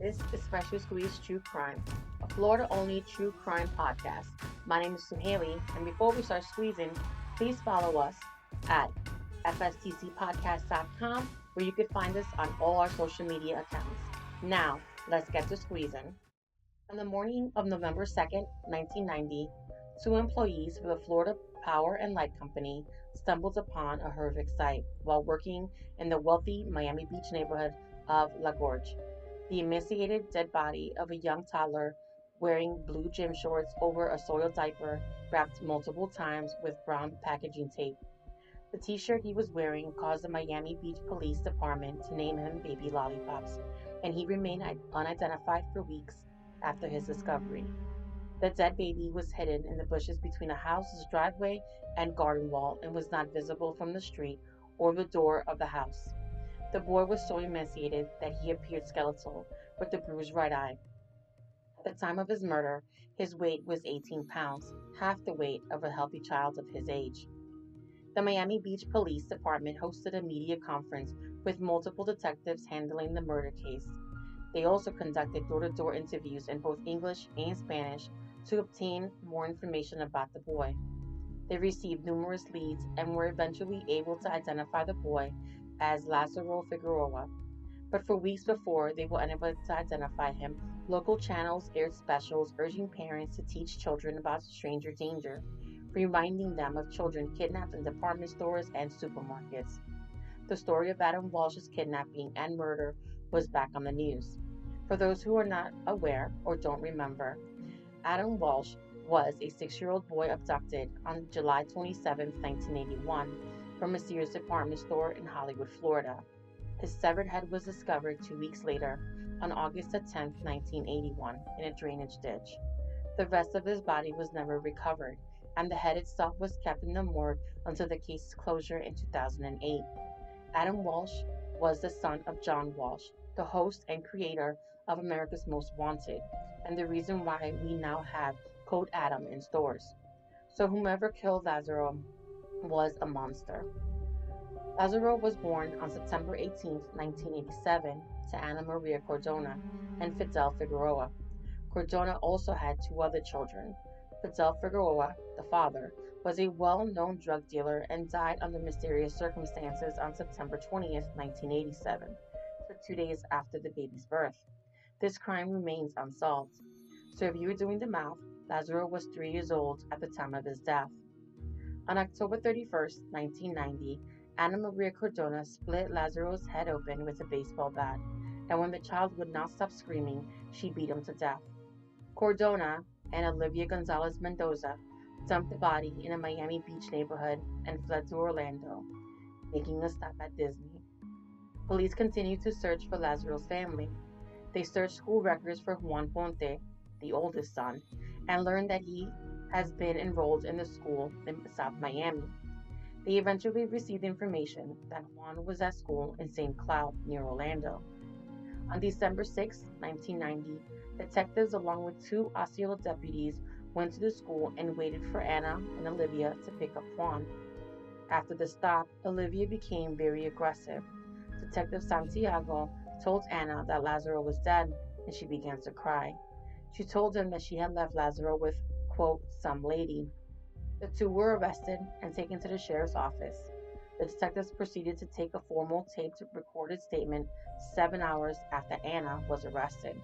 This is Special Squeeze True Crime, a Florida-only true crime podcast. My name is Suhaili, and before we start squeezing, please follow us at fstcpodcast.com, where you can find us on all our social media accounts. Now, let's get to squeezing. On the morning of November 2nd, 1990, two employees for the Florida Power and Light Company stumbled upon a horrific sight while working in the wealthy Miami Beach neighborhood of La Gorge. The emaciated dead body of a young toddler wearing blue gym shorts over a soiled diaper wrapped multiple times with brown packaging tape. The t shirt he was wearing caused the Miami Beach Police Department to name him Baby Lollipops, and he remained unidentified for weeks after his discovery. The dead baby was hidden in the bushes between a house's driveway and garden wall and was not visible from the street or the door of the house. The boy was so emaciated that he appeared skeletal, with a bruised right eye. At the time of his murder, his weight was 18 pounds, half the weight of a healthy child of his age. The Miami Beach Police Department hosted a media conference with multiple detectives handling the murder case. They also conducted door to door interviews in both English and Spanish to obtain more information about the boy. They received numerous leads and were eventually able to identify the boy as Lazaro Figueroa. But for weeks before they were unable to identify him, local channels aired specials urging parents to teach children about stranger danger, reminding them of children kidnapped in department stores and supermarkets. The story of Adam Walsh's kidnapping and murder was back on the news. For those who are not aware or don't remember, Adam Walsh was a 6-year-old boy abducted on July 27, 1981, from a Sears department store in Hollywood, Florida. His severed head was discovered 2 weeks later, on August 10, 1981, in a drainage ditch. The rest of his body was never recovered, and the head itself was kept in the morgue until the case's closure in 2008. Adam Walsh was the son of John Walsh, the host and creator of America's Most Wanted, and the reason why we now have Code Adam in stores. So whomever killed Lazaro was a monster. Lazaro was born on September 18, 1987, to Ana Maria Cardona and Fidel Figueroa. Cardona also had two other children. Fidel Figueroa, the father, was a well-known drug dealer and died under mysterious circumstances on September 20th, 1987, just 2 days after the baby's birth. This crime remains unsolved. So if you were doing the math, Lazaro was 3 years old at the time of his death. On October 31st, 1990, Ana Maria Cardona split Lazaro's head open with a baseball bat, and when the child would not stop screaming, she beat him to death. Cardona and Olivia Gonzalez Mendoza dumped the body in a Miami Beach neighborhood and fled to Orlando, making a stop at Disney. Police continued to search for Lazaro's family. They searched school records for Juan Ponte, the oldest son, and learned that he has been enrolled in the school in South Miami. They eventually received information that Juan was at school in St. Cloud near Orlando. On December 6, 1990, detectives along with two Osceola deputies went to the school and waited for Anna and Olivia to pick up Juan. After the stop, Olivia became very aggressive. Detective Santiago told Anna that Lazaro was dead, and she began to cry. She told him that she had left Lazaro with, quote, some lady. The two were arrested and taken to the sheriff's office. The detectives proceeded to take a formal taped recorded statement 7 hours after Anna was arrested.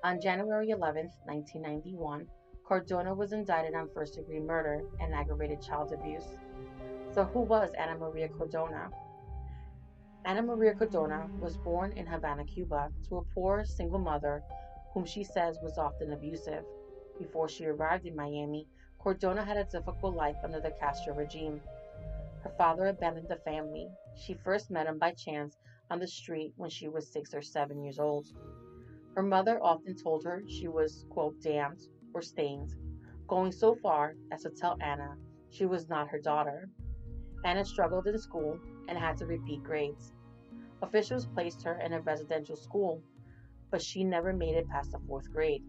On January 11, 1991, Cardona was indicted on first-degree murder and aggravated child abuse. So who was Ana Maria Cardona? Ana Maria Cardona was born in Havana, Cuba, to a poor single mother whom she says was often abusive. Before she arrived in Miami, Cardona had a difficult life under the Castro regime. Her father abandoned the family. She first met him by chance on the street when she was 6 or 7 years old. Her mother often told her she was, quote, damned or stained, going so far as to tell Anna she was not her daughter. Anna struggled in school and had to repeat grades. Officials placed her in a residential school, but she never made it past the 4th grade.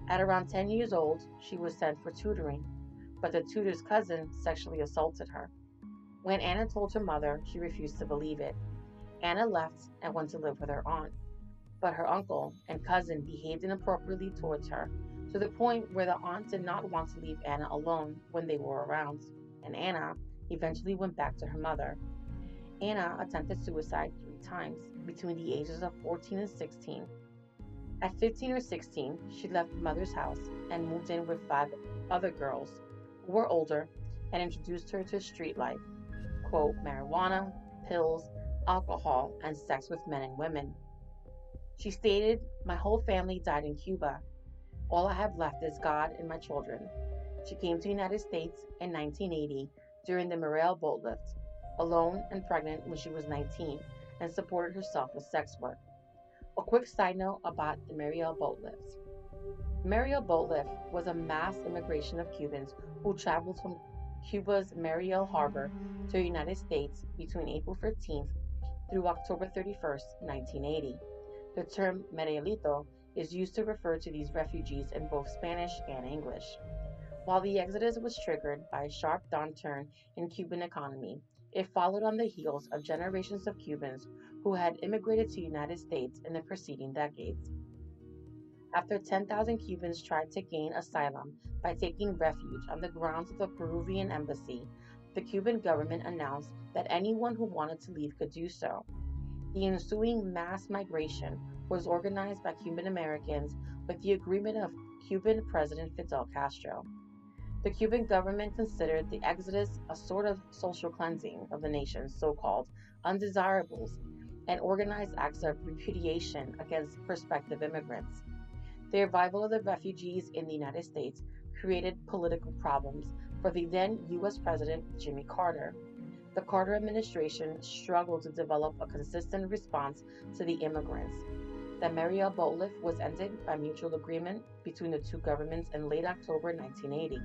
At around 10 years old, she was sent for tutoring, but the tutor's cousin sexually assaulted her. When Anna told her mother, she refused to believe it. Anna left and went to live with her aunt. but her uncle and cousin behaved inappropriately towards her, to the point where the aunt did not want to leave Anna alone when they were around, and Anna eventually went back to her mother. Anna attempted suicide 3 times between the ages of 14 and 16. At 15 or 16, she left her mother's house and moved in with 5 other girls who were older and introduced her to street life, quote, marijuana, pills, alcohol, and sex with men and women. She stated, "My whole family died in Cuba. All I have left is God and my children." She came to the United States in 1980 during the Morale boat lift, alone and pregnant when she was 19, and supported herself with sex work. A quick side note about the Mariel boat lift. Mariel boat lift was a mass immigration of Cubans who traveled from Cuba's Mariel Harbor to the United States between April 15th through October 31st, 1980. The term Marielito is used to refer to these refugees in both Spanish and English. While the exodus was triggered by a sharp downturn in Cuban economy, it followed on the heels of generations of Cubans who had immigrated to the United States in the preceding decades. After 10,000 Cubans tried to gain asylum by taking refuge on the grounds of the Peruvian embassy, the Cuban government announced that anyone who wanted to leave could do so. The ensuing mass migration was organized by Cuban Americans with the agreement of Cuban President Fidel Castro. The Cuban government considered the exodus a sort of social cleansing of the nation's so called undesirables and organized acts of repudiation against prospective immigrants. The arrival of the refugees in the United States created political problems for the then U.S. President Jimmy Carter. The Carter administration struggled to develop a consistent response to the immigrants. The Mariel boat lift was ended by mutual agreement between the two governments in late October 1980.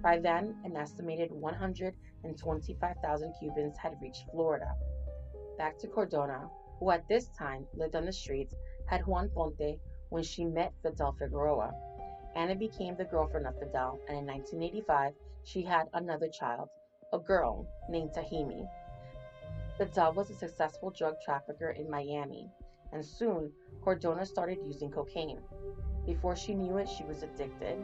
By then, an estimated 125,000 Cubans had reached Florida. Back to Cardona, who at this time lived on the streets, had Juan Ponte when she met Fidel Figueroa. Anna became the girlfriend of Fidel, and in 1985, she had another child, a girl named Tahimi. Fidel was a successful drug trafficker in Miami, and soon Cardona started using cocaine. Before she knew it, she was addicted.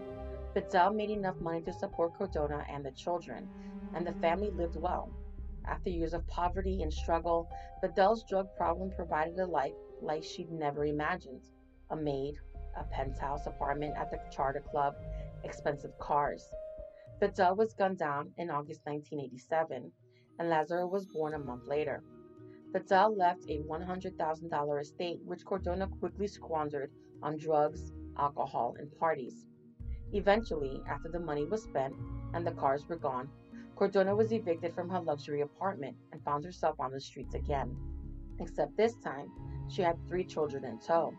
Fidel made enough money to support Cardona and the children, and the family lived well. After years of poverty and struggle, Fidel's drug problem provided a life like she'd never imagined: a maid, a penthouse apartment at the charter club, expensive cars. Fidel was gunned down in August 1987, and Lazaro was born a month later. Fidel left a $100,000 estate, which Cardona quickly squandered on drugs, alcohol, and parties. Eventually, after the money was spent and the cars were gone, Cardona was evicted from her luxury apartment and found herself on the streets again. Except this time, she had 3 children in tow.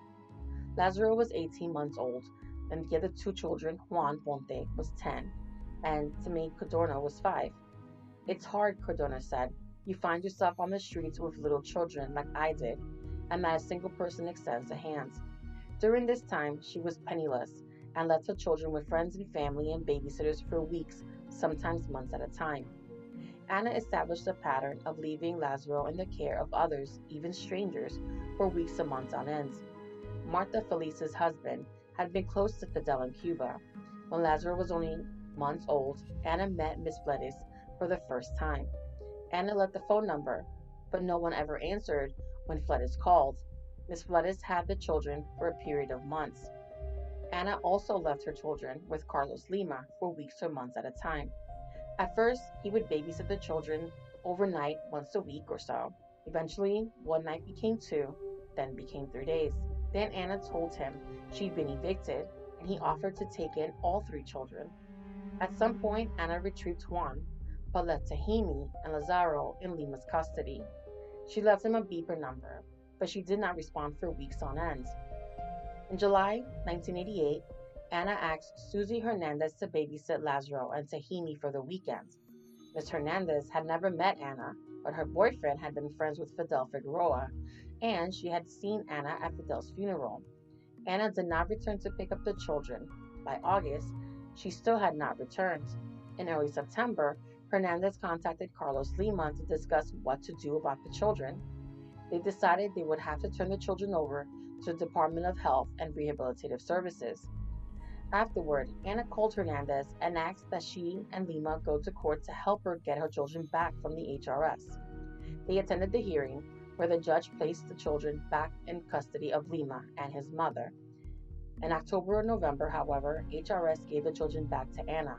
Lazaro was 18 months old, and the other 2 children, Juan Ponte, was 10, and Tame Cardona was 5. "It's hard," Cardona said. "You find yourself on the streets with little children like I did, and not a single person extends a hand." During this time, she was penniless and left her children with friends and family and babysitters for weeks, sometimes months at a time. Anna established a pattern of leaving Lazaro in the care of others, even strangers, for weeks and months on end. Martha Felice's husband had been close to Fidel in Cuba. When Lazaro was only months old, Anna met Miss Fletes for the first time. Anna left the phone number, but no one ever answered when Fletes called. Miss Fletes had the children for a period of months. Anna also left her children with Carlos Lima for weeks or months at a time. At first, he would babysit the children overnight once a week or so. Eventually, one night became 2, then became 3 days. Then Anna told him she'd been evicted, and he offered to take in all 3 children. At some point, Anna retrieved Juan, but left Tahimi and Lazaro in Lima's custody. She left him a beeper number, but she did not respond for weeks on end. In July 1988, Anna asked Susie Hernandez to babysit Lazaro and Tahimi for the weekends. Miss Hernandez had never met Anna, but her boyfriend had been friends with Fidel Figueroa, and she had seen Anna at Fidel's funeral. Anna did not return to pick up the children. By August, she still had not returned. In early September, Hernandez contacted Carlos Lima to discuss what to do about the children. They decided they would have to turn the children over to the Department of Health and Rehabilitative Services. Afterward, Ana called Hernandez and asked that she and Lima go to court to help her get her children back from the HRS. They attended the hearing, where the judge placed the children back in custody of Lima and his mother. In October or November, however, HRS gave the children back to Ana.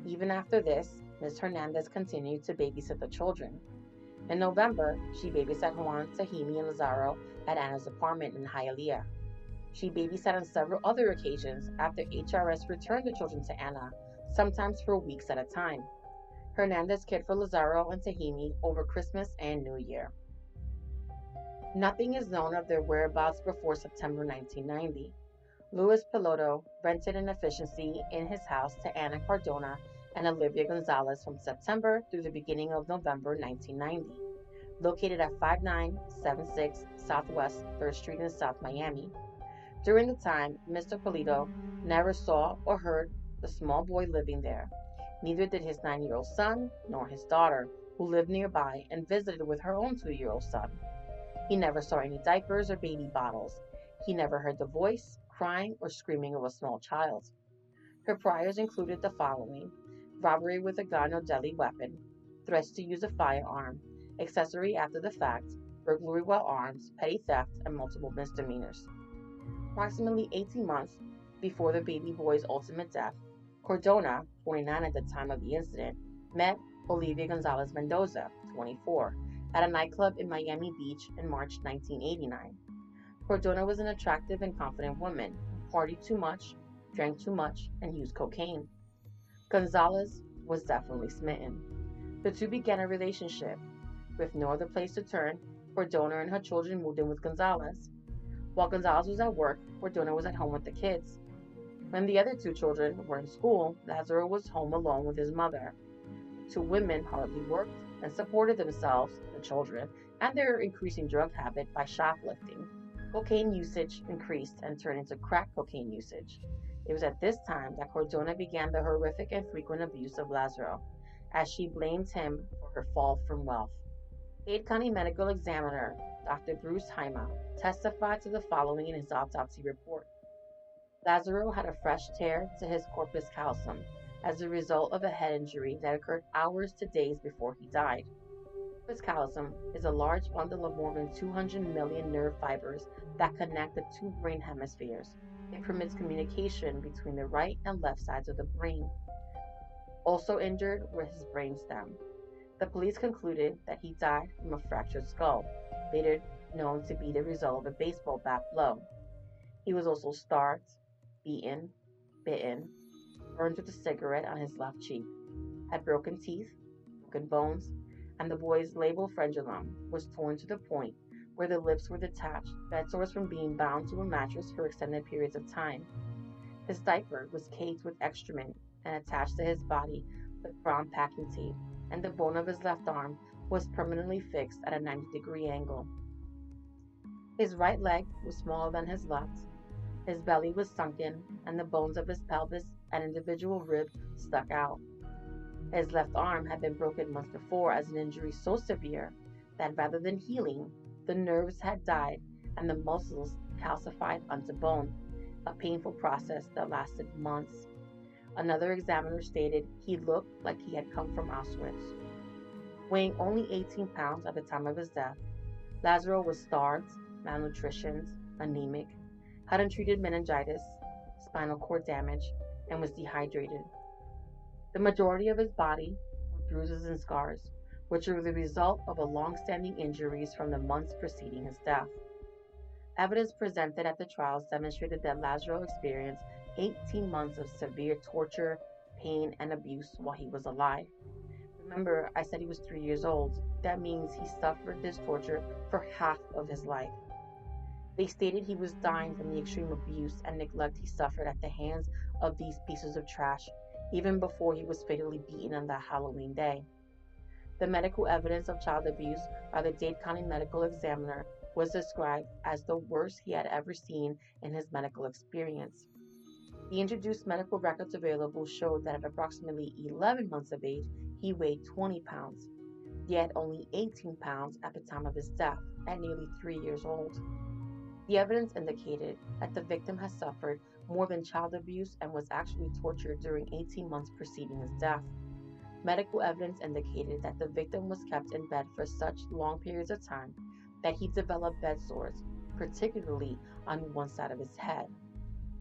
Even after this, Ms. Hernandez continued to babysit the children. In November, she babysat Juan, Tahimi, and Lazaro at Ana's apartment in Hialeah. She babysat on several other occasions after HRS returned the children to Ana, sometimes for weeks at a time. Hernandez cared for Lazaro and Tahimi over Christmas and New Year. Nothing is known of their whereabouts before September 1990. Luis Piloto rented an efficiency in his house to Ana Cardona and Olivia Gonzalez from September through the beginning of November 1990, located at 5976 Southwest 3rd Street in South Miami. During the time, Mr. Polito never saw or heard the small boy living there. Neither did his 9-year-old son nor his daughter, who lived nearby and visited with her own 2-year-old son. He never saw any diapers or baby bottles. He never heard the voice, crying, or screaming of a small child. Her priors included the following: robbery with a gun or deadly weapon, threats to use a firearm, accessory after the fact, burglary while armed, petty theft, and multiple misdemeanors. Approximately 18 months before the baby boy's ultimate death, Cardona, 49 at the time of the incident, met Olivia Gonzalez Mendoza, 24, at a nightclub in Miami Beach in March 1989. Cardona was an attractive and confident woman, partied too much, drank too much, and used cocaine. Gonzalez was definitely smitten. The two began a relationship. With no other place to turn, Cardona and her children moved in with Gonzalez. While Gonzalez was at work, Cardona was at home with the kids. When the other two children were in school, Lazaro was home alone with his mother. The two women hardly worked and supported themselves, the children, and their increasing drug habit by shoplifting. Cocaine usage increased and turned into crack cocaine usage. It was at this time that Cardona began the horrific and frequent abuse of Lazaro, as she blamed him for her fall from wealth. Dade County Medical Examiner Dr. Bruce Haima testified to the following in his autopsy report. Lazaro had a fresh tear to his corpus callosum as a result of a head injury that occurred hours to days before he died. Corpus callosum is a large bundle of more than 200 million nerve fibers that connect the two brain hemispheres. It permits communication between the right and left sides of the brain. Also injured was his brainstem. The police concluded that he died from a fractured skull, later known to be the result of a baseball bat blow. He was also starved, beaten, bitten, burned with a cigarette on his left cheek, had broken teeth, broken bones, and the boy's labral frenulum was torn to the point where the lips were detached, bed sores from being bound to a mattress for extended periods of time. His diaper was caked with excrement and attached to his body with brown packing tape, and the bone of his left arm was permanently fixed at a 90-degree angle. His right leg was smaller than his left. His belly was sunken, and the bones of his pelvis and individual rib stuck out. His left arm had been broken months before as an injury so severe that rather than healing, the nerves had died and the muscles calcified onto bone, a painful process that lasted months. Another examiner stated he looked like he had come from Auschwitz. Weighing only 18 pounds at the time of his death, Lazaro was starved, malnutritioned, anemic, had untreated meningitis, spinal cord damage, and was dehydrated. The majority of his body were bruises and scars, which were the result of long-standing injuries from the months preceding his death. Evidence presented at the trials demonstrated that Lazaro experienced 18 months of severe torture, pain, and abuse while he was alive. Remember, I said he was 3 years old. That means he suffered this torture for half of his life. They stated he was dying from the extreme abuse and neglect he suffered at the hands of these pieces of trash, even before he was fatally beaten on that Halloween day. The medical evidence of child abuse by the Dade County Medical Examiner was described as the worst he had ever seen in his medical experience. The introduced medical records available showed that at approximately 11 months of age, he weighed 20 pounds, yet only 18 pounds at the time of his death, at nearly 3 years old. The evidence indicated that the victim had suffered more than child abuse and was actually tortured during 18 months preceding his death. Medical evidence indicated that the victim was kept in bed for such long periods of time that he developed bed sores, particularly on one side of his head.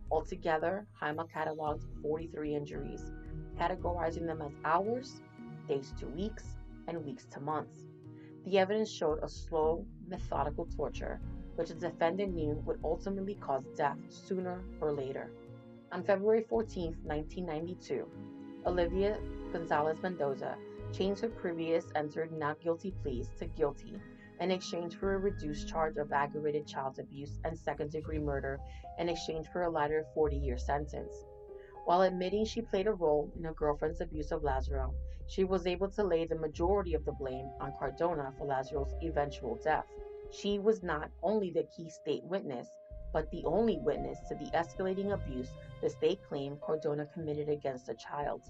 Altogether, Haima cataloged 43 injuries, categorizing them as hours, days to weeks, and weeks to months. The evidence showed a slow, methodical torture, which the defendant knew would ultimately cause death sooner or later. On February 14, 1992, Olivia Gonzalez Mendoza changed her previous entered not guilty pleas to guilty in exchange for a reduced charge of aggravated child abuse and second-degree murder in exchange for a lighter 40-year sentence. While admitting she played a role in her girlfriend's abuse of Lazaro, she was able to lay the majority of the blame on Cardona for Lazaro's eventual death. She was not only the key state witness, but the only witness to the escalating abuse the state claimed Cardona committed against the child.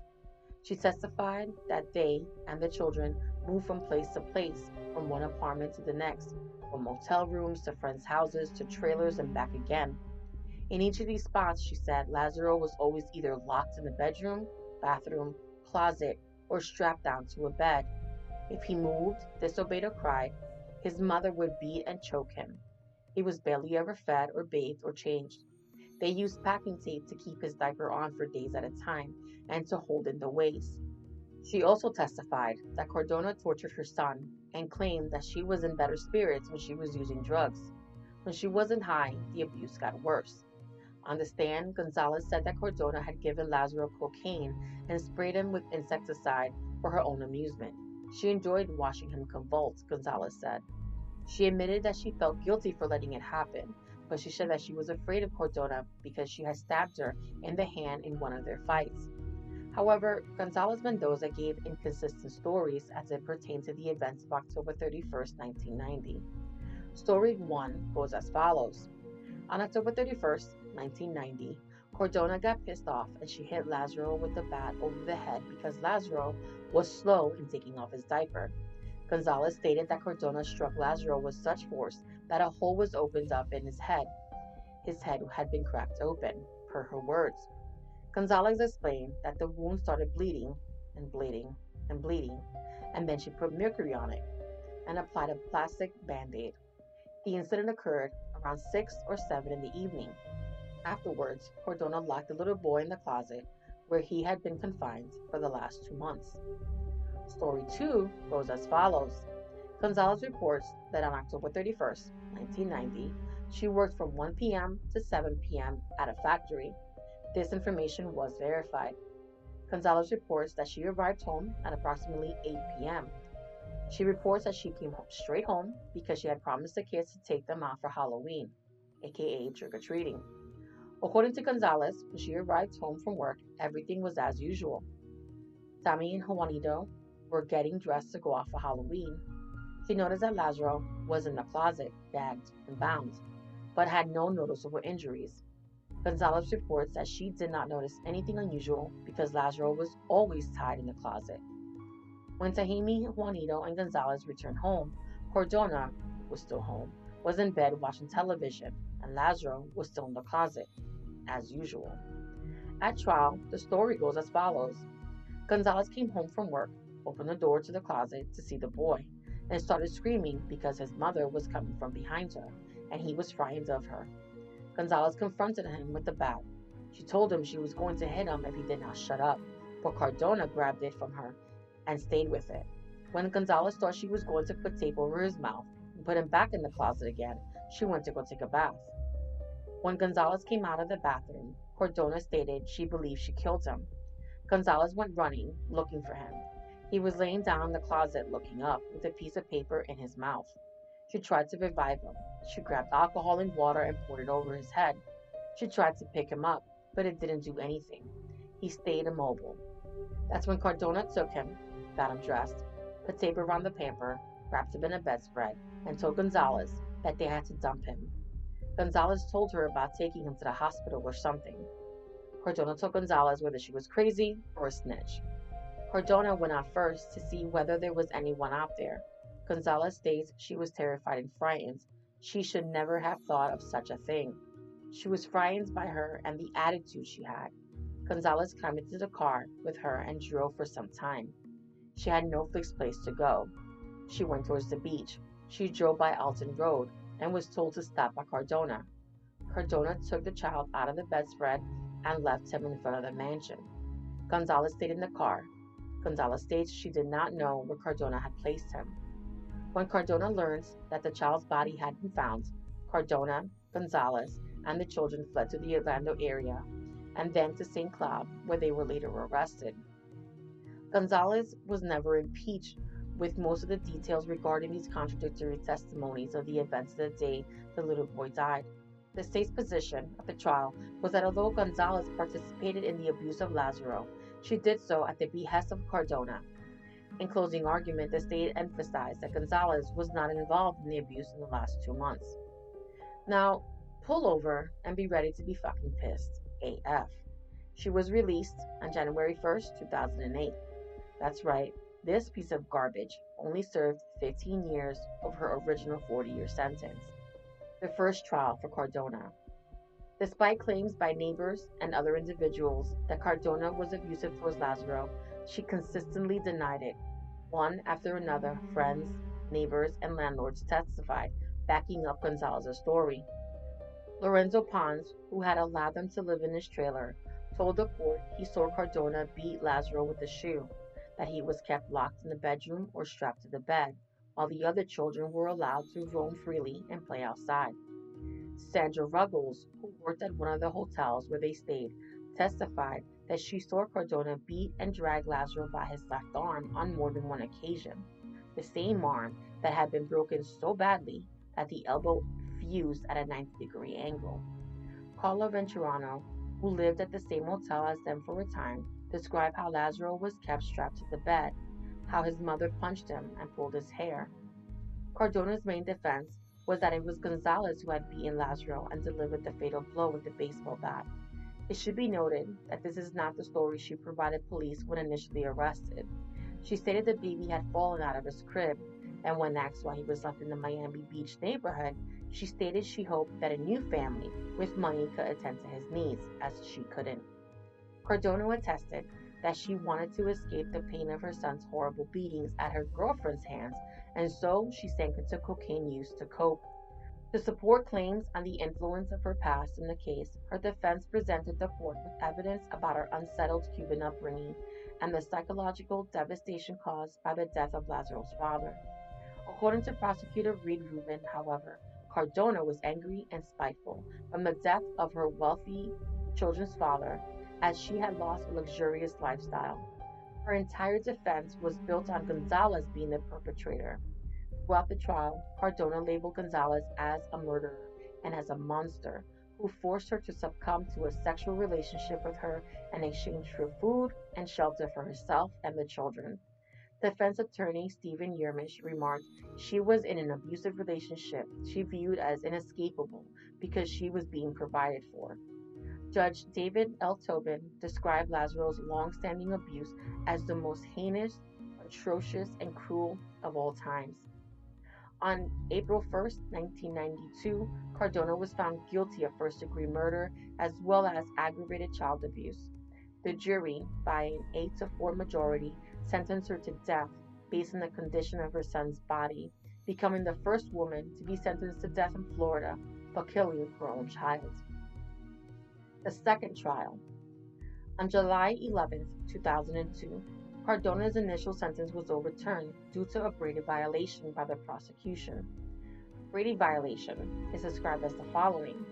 She testified that they and the children moved from place to place, from one apartment to the next, from motel rooms to friends' houses to trailers and back again. In each of these spots, she said Lazaro was always either locked in the bedroom, bathroom, closet, or strapped down to a bed. If he moved, disobeyed, or cried, his mother would beat and choke him. He was barely ever fed or bathed or changed. They used packing tape to keep his diaper on for days at a time and to hold in the waist. She also testified that Cardona tortured her son and claimed that she was in better spirits when she was using drugs. When she wasn't high, the abuse got worse. On the stand, Gonzalez said that Cardona had given Lazaro cocaine and sprayed him with insecticide for her own amusement. She enjoyed watching him convulse, Gonzalez said. She admitted that she felt guilty for letting it happen, but she said that she was afraid of Cardona because she had stabbed her in the hand in one of their fights. However, Gonzalez Mendoza gave inconsistent stories as it pertained to the events of October 31st, 1990. Story 1 goes as follows. On October 31st, 1990, Cardona got pissed off and she hit Lazaro with the bat over the head because Lazaro was slow in taking off his diaper. Gonzalez stated that Cardona struck Lazaro with such force that a hole was opened up in his head. His head had been cracked open, per her words. Gonzalez explained that the wound started bleeding and bleeding and bleeding, and then she put mercury on it and applied a plastic band-aid. The incident occurred around 6 or 7 in the evening. Afterwards, Cardona locked the little boy in the closet where he had been confined for the last 2 months. Story 2 goes as follows. Gonzalez reports that on October 31st, 1990, she worked from 1 p.m. to 7 p.m. at a factory. This information was verified. Gonzalez reports that she arrived home at approximately 8 p.m. She reports that she came straight home because she had promised the kids to take them out for Halloween, aka trick-or-treating. According to Gonzalez, when she arrived home from work, everything was as usual. Sammy and Juanito were getting dressed to go out for Halloween. She noticed that Lazaro was in the closet, gagged and bound, but had no noticeable injuries. Gonzalez reports that she did not notice anything unusual because Lazaro was always tied in the closet. When Tahimi, Juanito, and Gonzalez returned home, Cardona was still home, was in bed watching television, and Lazaro was still in the closet, as usual. At trial, the story goes as follows. Gonzalez came home from work, opened the door to the closet to see the boy, and started screaming because his mother was coming from behind her, and he was frightened of her. Gonzalez confronted him with the bat. She told him she was going to hit him if he did not shut up, but Cardona grabbed it from her and stayed with it. When Gonzalez thought she was going to put tape over his mouth and put him back in the closet again, she went to go take a bath. When Gonzalez came out of the bathroom, Cardona stated she believed she killed him. Gonzalez went running, looking for him. He was laying down in the closet looking up, with a piece of paper in his mouth. She tried to revive him. She grabbed alcohol and water and poured it over his head. She tried to pick him up, but it didn't do anything. He stayed immobile. That's when Cardona took him, got him dressed, put tape around the pamper, wrapped him in a bedspread, and told Gonzalez that they had to dump him. Gonzalez told her about taking him to the hospital or something. Cardona told Gonzalez whether she was crazy or a snitch. Cardona went out first to see whether there was anyone out there. Gonzalez states she was terrified and frightened, She should never have thought of such a thing. She was frightened by her and the attitude she had. Gonzalez climbed into the car with her and drove for some time. She had no fixed place to go. She went towards the beach. She drove by Alton Road and was told to stop at Cardona. Cardona took the child out of the bedspread and left him in front of the mansion. Gonzalez stayed in the car. Gonzalez states she did not know where Cardona had placed him. When Cardona learns that the child's body had been found, Cardona, Gonzalez, and the children fled to the Orlando area and then to St. Cloud, where they were later arrested. Gonzalez was never impeached with most of the details regarding these contradictory testimonies of the events of the day the little boy died. The state's position at the trial was that although Gonzalez participated in the abuse of Lazaro, she did so at the behest of Cardona. In closing argument, the state emphasized that Gonzalez was not involved in the abuse in the last 2 months. Now, pull over and be ready to be fucking pissed. AF. She was released on January 1st, 2008. That's right, this piece of garbage only served 15 years of her original 40-year sentence. The first trial for Cardona. Despite claims by neighbors and other individuals that Cardona was abusive towards Lazaro, she consistently denied it. One after another, friends, neighbors, and landlords testified, backing up Gonzalez's story. Lorenzo Pons, who had allowed them to live in his trailer, told the court he saw Cardona beat Lazaro with a shoe, that he was kept locked in the bedroom or strapped to the bed, while the other children were allowed to roam freely and play outside. Sandra Ruggles, who worked at one of the hotels where they stayed, testified that she saw Cardona beat and drag Lazaro by his left arm on more than one occasion, the same arm that had been broken so badly that the elbow fused at a 90-degree angle. Carla Venturano, who lived at the same hotel as them for a time, described how Lazaro was kept strapped to the bed, how his mother punched him and pulled his hair. Cardona's main defense was that it was Gonzalez who had beaten Lazaro and delivered the fatal blow with the baseball bat. It should be noted that this is not the story she provided police when initially arrested. She stated the baby had fallen out of his crib, and when asked why he was left in the Miami Beach neighborhood, she stated she hoped that a new family with money could attend to his needs, as she couldn't. Cardona attested that she wanted to escape the pain of her son's horrible beatings at her girlfriend's hands, and so she sank into cocaine use to cope. To support claims on the influence of her past in the case, her defense presented the court with evidence about her unsettled Cuban upbringing and the psychological devastation caused by the death of Lazaro's father. According to prosecutor Reed Rubin, however, Cardona was angry and spiteful from the death of her wealthy children's father, as she had lost a luxurious lifestyle. Her entire defense was built on Gonzalez being the perpetrator. Throughout the trial, Cardona labeled Gonzalez as a murderer and as a monster who forced her to succumb to a sexual relationship with her in exchange for food and shelter for herself and the children. Defense attorney Stephen Yermish remarked she was in an abusive relationship she viewed as inescapable because she was being provided for. Judge David L. Tobin described Lazaro's long-standing abuse as the most heinous, atrocious, and cruel of all times. On April 1st, 1992, Cardona was found guilty of first-degree murder as well as aggravated child abuse. The jury, by an 8-4 majority, sentenced her to death based on the condition of her son's body, becoming the first woman to be sentenced to death in Florida for killing her own child. The second trial. On July 11, 2002, Cardona's initial sentence was overturned due to a Brady violation by the prosecution. Brady violation is described as the following.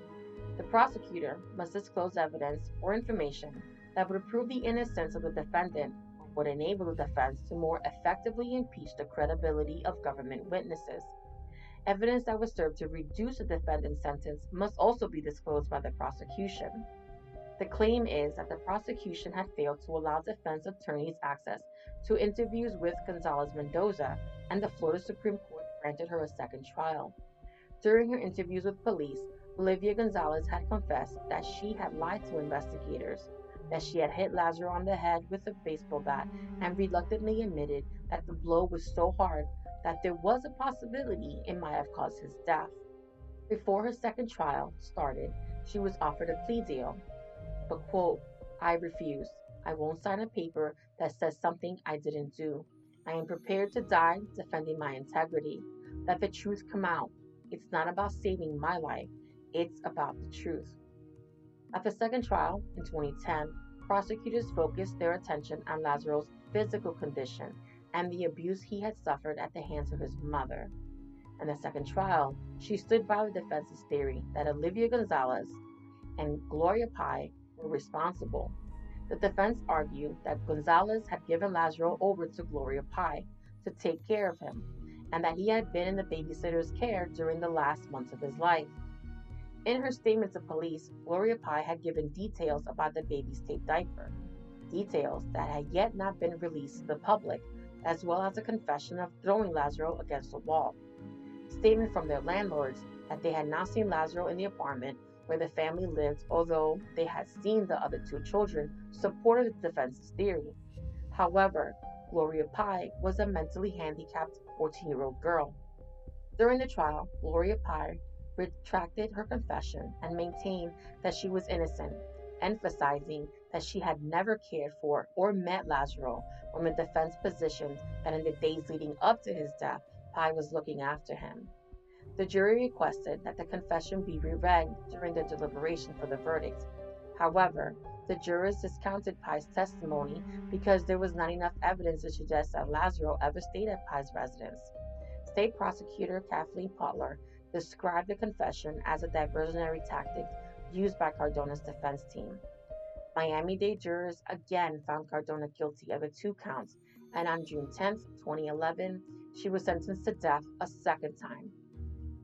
The prosecutor must disclose evidence or information that would prove the innocence of the defendant or would enable the defense to more effectively impeach the credibility of government witnesses. Evidence that would serve to reduce the defendant's sentence must also be disclosed by the prosecution. The claim is that the prosecution had failed to allow defense attorneys access to interviews with Gonzalez Mendoza, and the Florida Supreme Court granted her a second trial. During her interviews with police, Olivia Gonzalez had confessed that she had lied to investigators, that she had hit Lazaro on the head with a baseball bat, and reluctantly admitted that the blow was so hard that there was a possibility it might have caused his death. Before her second trial started, she was offered a plea deal, but quote, I refuse. I won't sign a paper that says something I didn't do. I am prepared to die defending my integrity. Let the truth come out. It's not about saving my life, it's about the truth. At the second trial in 2010, prosecutors focused their attention on Lazaro's physical condition and the abuse he had suffered at the hands of his mother. In the second trial, she stood by the defense's theory that Olivia Gonzalez and Gloria Pai were responsible. The defense argued that Gonzalez had given Lazaro over to Gloria Pai to take care of him, and that he had been in the babysitter's care during the last months of his life. In her statement to police, Gloria Pai had given details about the baby's taped diaper, details that had yet not been released to the public, as well as a confession of throwing Lazaro against a wall. Statement from their landlords that they had not seen Lazaro in the apartment where the family lived, although they had seen the other two children, supported the defense's theory. However, Gloria Pai was a mentally handicapped 14-year-old girl. During the trial, Gloria Pai retracted her confession and maintained that she was innocent, emphasizing that she had never cared for or met Lazaro when the defense positioned that in the days leading up to his death, Pai was looking after him. The jury requested that the confession be reread during the deliberation for the verdict. However, the jurors discounted Pai's testimony because there was not enough evidence to suggest that Lazaro ever stayed at Pai's residence. State prosecutor Kathleen Potler described the confession as a diversionary tactic used by Cardona's defense team. Miami-Dade jurors again found Cardona guilty of the two counts, and on June 10, 2011, she was sentenced to death a second time.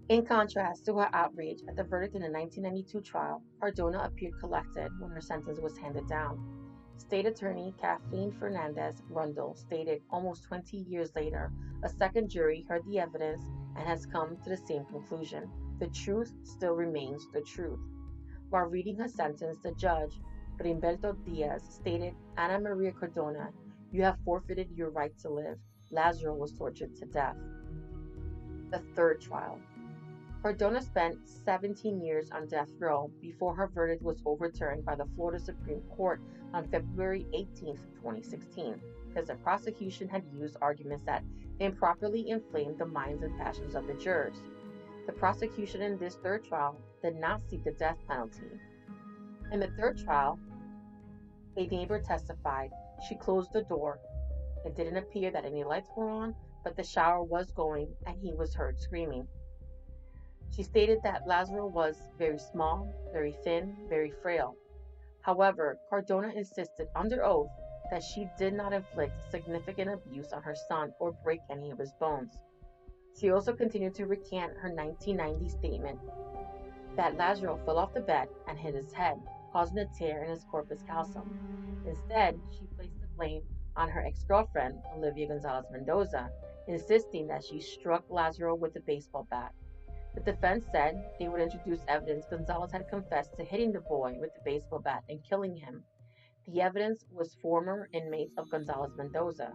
In contrast to her outrage at the verdict in the 1992 trial, Cardona appeared collected when her sentence was handed down. State Attorney Kathleen Fernandez Rundle stated almost 20 years later, a second jury heard the evidence and has come to the same conclusion. The truth still remains the truth. While reading her sentence, the judge, Grimberto Diaz, stated, Ana Maria Cardona, you have forfeited your right to live. Lazaro was tortured to death. The third trial. Cardona spent 17 years on death row before her verdict was overturned by the Florida Supreme Court on February 18, 2016, because the prosecution had used arguments that improperly inflamed the minds and passions of the jurors. The prosecution in this third trial did not seek the death penalty. In the third trial, a neighbor testified she closed the door. It didn't appear that any lights were on, but the shower was going and he was heard screaming. She stated that Lazaro was very small, very thin, very frail. However, Cardona insisted under oath that she did not inflict significant abuse on her son or break any of his bones. She also continued to recant her 1990 statement that Lazaro fell off the bed and hit his head, causing a tear in his corpus callosum. Instead, she placed the blame on her ex-girlfriend, Olivia Gonzalez Mendoza, insisting that she struck Lazaro with a baseball bat. The defense said they would introduce evidence Gonzalez had confessed to hitting the boy with the baseball bat and killing him. The evidence was former inmates of Gonzalez Mendoza.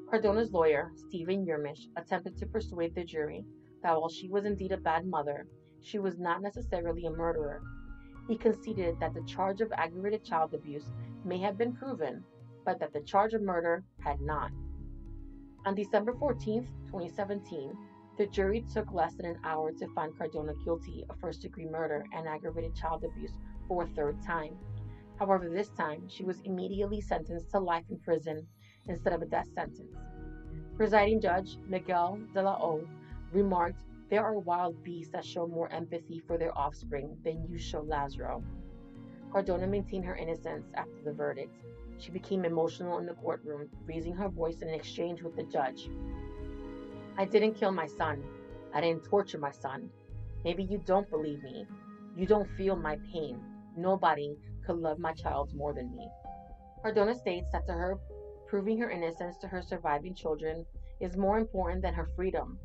Cardona's lawyer, Stephen Yermish, attempted to persuade the jury that while she was indeed a bad mother, she was not necessarily a murderer. He conceded that the charge of aggravated child abuse may have been proven, but that the charge of murder had not. On December 14, 2017, the jury took less than an hour to find Cardona guilty of first-degree murder and aggravated child abuse for a third time. However, this time, she was immediately sentenced to life in prison instead of a death sentence. Presiding Judge Miguel de la O remarked, there are wild beasts that show more empathy for their offspring than you show Lazaro. Cardona maintained her innocence after the verdict. She became emotional in the courtroom, raising her voice in an exchange with the judge. I didn't kill my son. I didn't torture my son. Maybe you don't believe me. You don't feel my pain. Nobody could love my child more than me. Cardona states that to her, proving her innocence to her surviving children is more important than her freedom.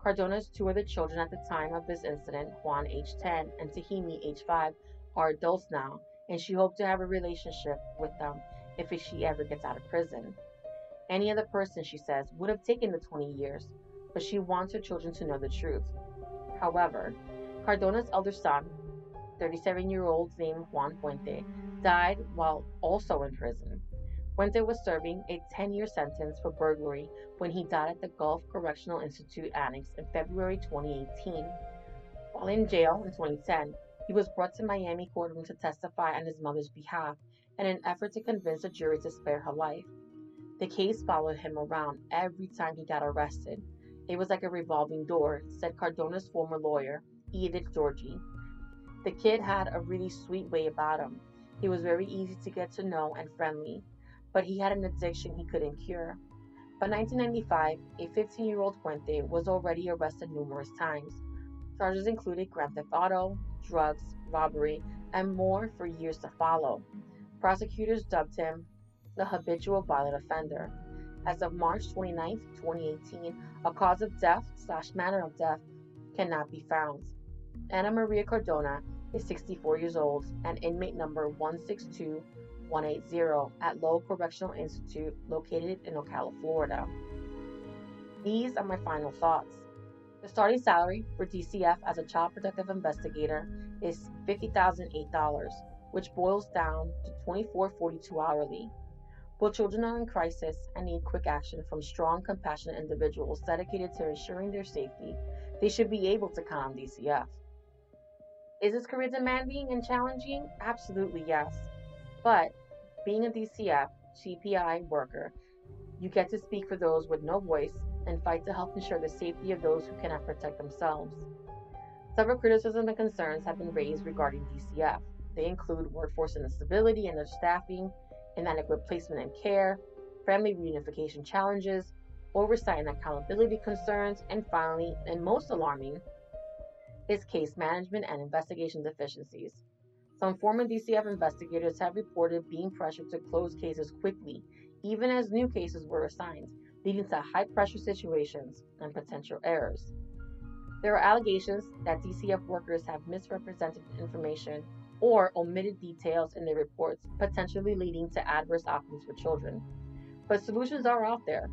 Cardona's two other children at the time of this incident, Juan, age 10, and Tahimi, age 5, are adults now, and she hoped to have a relationship with them if she ever gets out of prison. Any other person, she says, would have taken the 20 years, but she wants her children to know the truth. However, Cardona's elder son, 37-year-old named Juan Puente, died while also in prison. Puente was serving a 10-year sentence for burglary when he died at the Gulf Correctional Institute Annex in February 2018. While in jail in 2010, he was brought to Miami courtroom to testify on his mother's behalf in an effort to convince a jury to spare her life. The case followed him around every time he got arrested. It was like a revolving door, said Cardona's former lawyer, Edith Georgie. The kid had a really sweet way about him. He was very easy to get to know and friendly, but he had an addiction he couldn't cure. By 1995, a 15-year-old Puente was already arrested numerous times. Charges included grand theft auto, drugs, robbery, and more for years to follow. Prosecutors dubbed him the habitual violent offender. As of March 29, 2018, a cause of death/manner of death cannot be found. Ana Maria Cardona is 64 years old and inmate number 162180 at Lowell Correctional Institute located in Ocala, Florida. These are my final thoughts. The starting salary for DCF as a child protective investigator is $50,008, which boils down to $24.42 hourly. While children are in crisis and need quick action from strong, compassionate individuals dedicated to ensuring their safety, they should be able to count on DCF. Is this career demanding and challenging? Absolutely yes. But being a DCF, CPI worker, you get to speak for those with no voice and fight to help ensure the safety of those who cannot protect themselves. Several criticisms and concerns have been raised regarding DCF. They include workforce instability and understaffing, inadequate placement and care, family reunification challenges, oversight and accountability concerns, and finally, and most alarming, is case management and investigation deficiencies. Some former DCF investigators have reported being pressured to close cases quickly, even as new cases were assigned, leading to high-pressure situations and potential errors. There are allegations that DCF workers have misrepresented information or omitted details in their reports, potentially leading to adverse outcomes for children. But solutions are out there.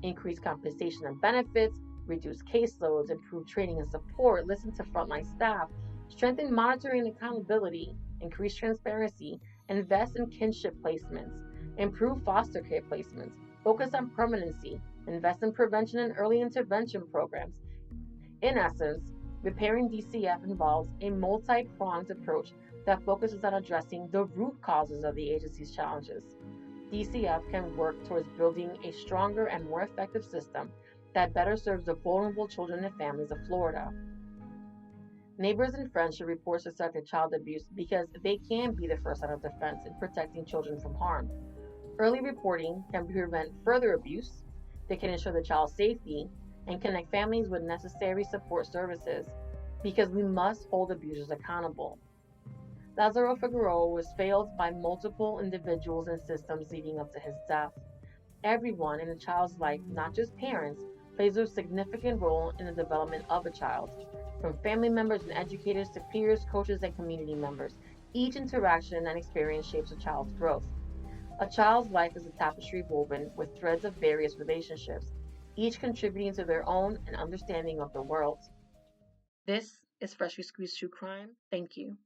Increased compensation and benefits, reduce caseloads, improve training and support, listen to frontline staff, strengthen monitoring and accountability, increase transparency, invest in kinship placements, improve foster care placements, focus on permanency, invest in prevention and early intervention programs. In essence, repairing DCF involves a multi-pronged approach that focuses on addressing the root causes of the agency's challenges. DCF can work towards building a stronger and more effective system that better serves the vulnerable children and families of Florida. Neighbors and friends should report suspected child abuse because they can be the first line of defense in protecting children from harm. Early reporting can prevent further abuse, they can ensure the child's safety, and connect families with necessary support services because we must hold abusers accountable. Lazaro Figueroa was failed by multiple individuals and systems leading up to his death. Everyone in a child's life, not just parents, plays a significant role in the development of a child. From family members and educators to peers, coaches, and community members, each interaction and experience shapes a child's growth. A child's life is a tapestry woven with threads of various relationships, each contributing to their own and understanding of the world. This is Freshly Squeezed True Crime. Thank you.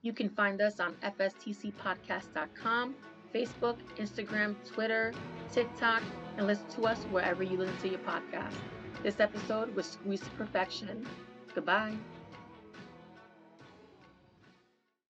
You can find us on fstcpodcast.com, Facebook, Instagram, Twitter, TikTok, and listen to us wherever you listen to your podcast. This episode was squeezed to perfection. Goodbye.